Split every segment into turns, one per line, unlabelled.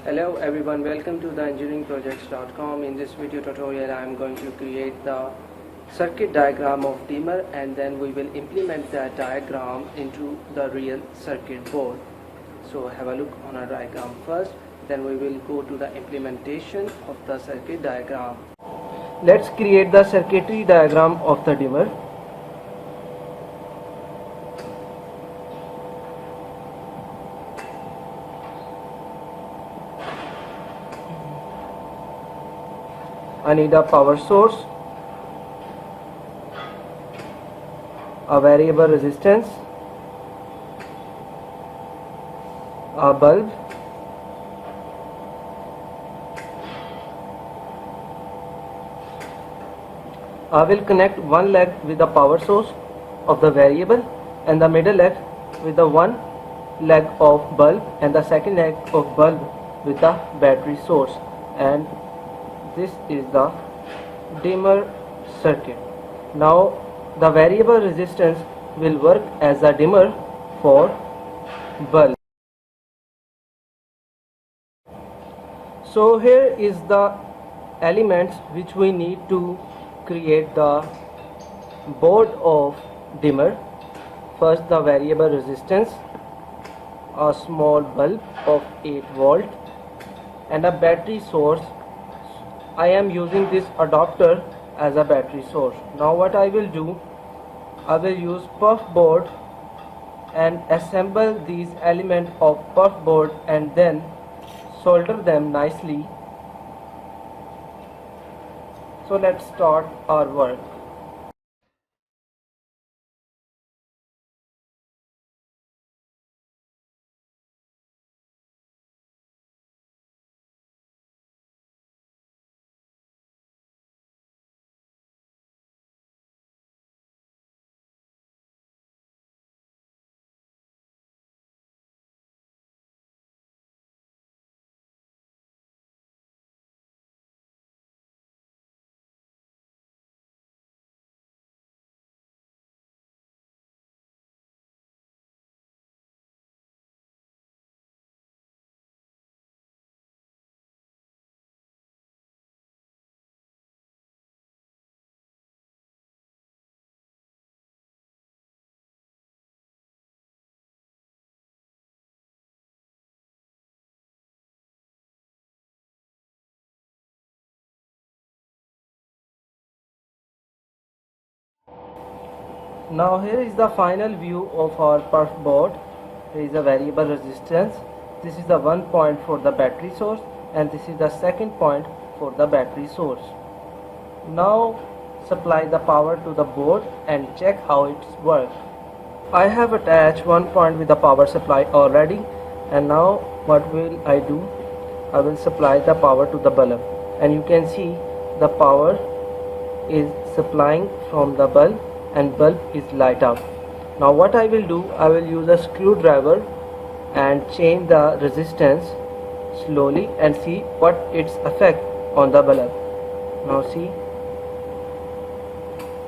Hello everyone, welcome to the engineeringprojects.com. In this video tutorial I am going to create the circuit diagram of dimmer, and then we will implement that diagram into the real circuit board. So have a look on our diagram first, then we will go to the implementation of the circuit diagram. Let's create the circuitry diagram of the dimmer. I need a power source, a variable resistance, a bulb, I will connect one leg with the power source of the variable and the middle leg with the one leg of bulb and the second leg of bulb with the battery source, and this is the dimmer circuit. Now the variable resistance will work as a dimmer for bulb. So here is the elements which we need to create the board of dimmer. First, the variable resistance, a small bulb of 8 volt and a battery source. I am using this adapter as a battery source. Now what I will do, I will use puff board and assemble these elements of puff board and then solder them nicely. So let's start our work. Now here is the final view of our puff board. Here is the variable resistance. This is the one point for the battery source and this is the second point for the battery source. Now supply the power to the board and check how it works. I have attached one point with the power supply already, and now what will I do? I will supply the power to the bulb, and you can see the power is supplying from the bulb and bulb is light up. Now what I will do, I will use a screwdriver and change the resistance slowly and see what its effect on the bulb. Now see,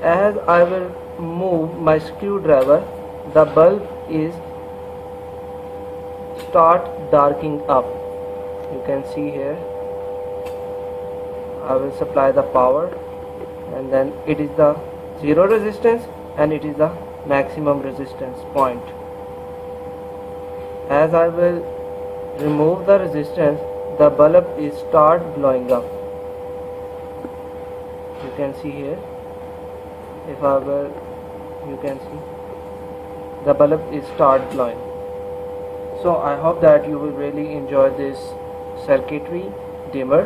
as I will move my screwdriver, the bulb is start darkening up. You can see here. I will supply the power and then it is the zero resistance and it is the maximum resistance point. As I will remove the resistance, the bulb is start glowing up. You can see here. If I will, you can see the bulb is start glowing. So I hope that you will really enjoy this circuitry dimmer.